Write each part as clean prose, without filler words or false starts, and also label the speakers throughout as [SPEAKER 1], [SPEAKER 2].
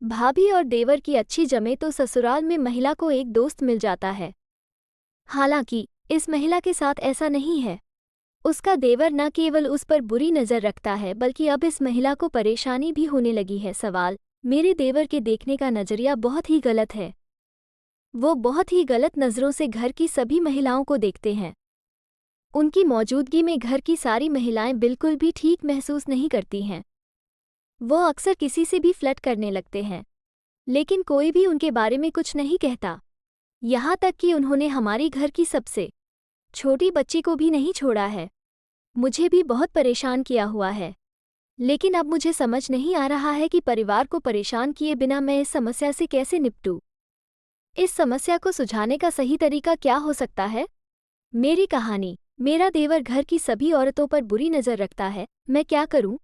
[SPEAKER 1] भाभी और देवर की अच्छी जमे तो ससुराल में महिला को एक दोस्त मिल जाता है। हालांकि इस महिला के साथ ऐसा नहीं है। उसका देवर न केवल उस पर बुरी नज़र रखता है बल्कि अब इस महिला को परेशानी भी होने लगी है। सवाल: मेरे देवर के देखने का नज़रिया बहुत ही गलत है। वो बहुत ही गलत नज़रों से घर की सभी महिलाओं को देखते हैं। उनकी मौजूदगी में घर की सारी महिलाएं बिल्कुल भी ठीक महसूस नहीं करती हैं। वो अक्सर किसी से भी फ्लर्ट करने लगते हैं, लेकिन कोई भी उनके बारे में कुछ नहीं कहता। यहाँ तक कि उन्होंने हमारी घर की सबसे छोटी बच्ची को भी नहीं छोड़ा है। मुझे भी बहुत परेशान किया हुआ है, लेकिन अब मुझे समझ नहीं आ रहा है कि परिवार को परेशान किए बिना मैं इस समस्या से कैसे निपटूं। इस समस्या को सुलझाने का सही तरीका क्या हो सकता है? मेरी कहानी: मेरा देवर घर की सभी औरतों पर बुरी नज़र रखता है, मैं क्या करूं?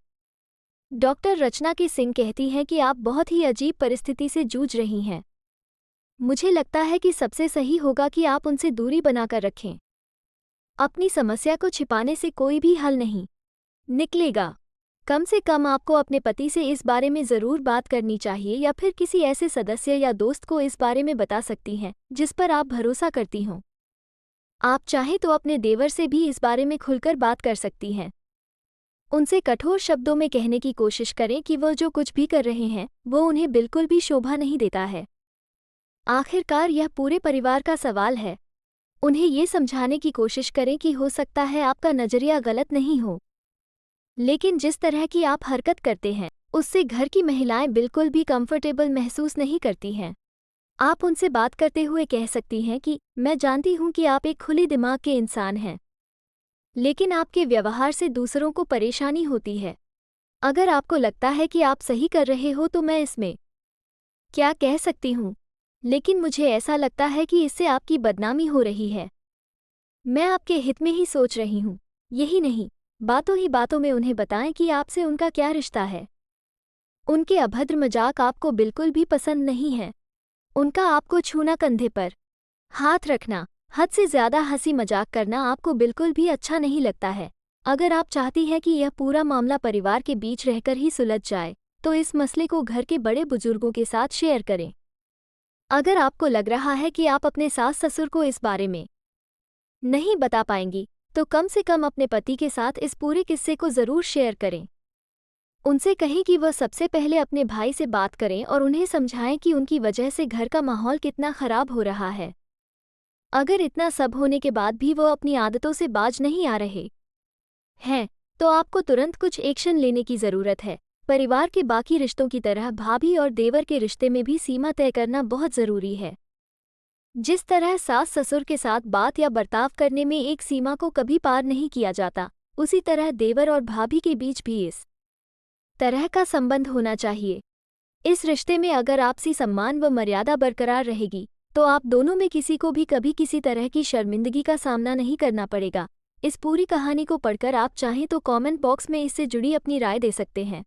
[SPEAKER 1] डॉक्टर रचना के सिंह कहती हैं कि आप बहुत ही अजीब परिस्थिति से जूझ रही हैं। मुझे लगता है कि सबसे सही होगा कि आप उनसे दूरी बनाकर रखें। अपनी समस्या को छिपाने से कोई भी हल नहीं निकलेगा। कम से कम आपको अपने पति से इस बारे में ज़रूर बात करनी चाहिए, या फिर किसी ऐसे सदस्य या दोस्त को इस बारे में बता सकती हैं जिस पर आप भरोसा करती हों। आप चाहें तो अपने देवर से भी इस बारे में खुलकर बात कर सकती हैं। उनसे कठोर शब्दों में कहने की कोशिश करें कि वो जो कुछ भी कर रहे हैं वो उन्हें बिल्कुल भी शोभा नहीं देता है। आखिरकार यह पूरे परिवार का सवाल है। उन्हें ये समझाने की कोशिश करें कि हो सकता है आपका नज़रिया गलत नहीं हो, लेकिन जिस तरह की आप हरकत करते हैं उससे घर की महिलाएं बिल्कुल भी कंफर्टेबल महसूस नहीं करती हैं। आप उनसे बात करते हुए कह सकती हैं कि मैं जानती हूं कि आप एक खुले दिमाग के इंसान हैं, लेकिन आपके व्यवहार से दूसरों को परेशानी होती है। अगर आपको लगता है कि आप सही कर रहे हो तो मैं इसमें क्या कह सकती हूँ, लेकिन मुझे ऐसा लगता है कि इससे आपकी बदनामी हो रही है। मैं आपके हित में ही सोच रही हूँ। यही नहीं, बातों ही बातों में उन्हें बताएं कि आपसे उनका क्या रिश्ता है। उनके अभद्र मजाक आपको बिल्कुल भी पसंद नहीं है। उनका आपको छूना, कंधे पर हाथ रखना, हद से ज़्यादा हंसी मजाक करना आपको बिल्कुल भी अच्छा नहीं लगता है। अगर आप चाहती हैं कि यह पूरा मामला परिवार के बीच रहकर ही सुलझ जाए, तो इस मसले को घर के बड़े बुजुर्गों के साथ शेयर करें। अगर आपको लग रहा है कि आप अपने सास ससुर को इस बारे में नहीं बता पाएंगी, तो कम से कम अपने पति के साथ इस पूरे किस्से को ज़रूर शेयर करें। उनसे कहें कि वह सबसे पहले अपने भाई से बात करें और उन्हें समझाएं कि उनकी वजह से घर का माहौल कितना खराब हो रहा है। अगर इतना सब होने के बाद भी वो अपनी आदतों से बाज नहीं आ रहे हैं, तो आपको तुरंत कुछ एक्शन लेने की ज़रूरत है। परिवार के बाकी रिश्तों की तरह भाभी और देवर के रिश्ते में भी सीमा तय करना बहुत ज़रूरी है। जिस तरह सास ससुर के साथ बात या बर्ताव करने में एक सीमा को कभी पार नहीं किया जाता, उसी तरह देवर और भाभी के बीच भी इस तरह का संबंध होना चाहिए। इस रिश्ते में अगर आपसी सम्मान व मर्यादा बरकरार रहेगी, तो आप दोनों में किसी को भी कभी किसी तरह की शर्मिंदगी का सामना नहीं करना पड़ेगा। इस पूरी कहानी को पढ़कर आप चाहें तो कमेंट बॉक्स में इससे जुड़ी अपनी राय दे सकते हैं।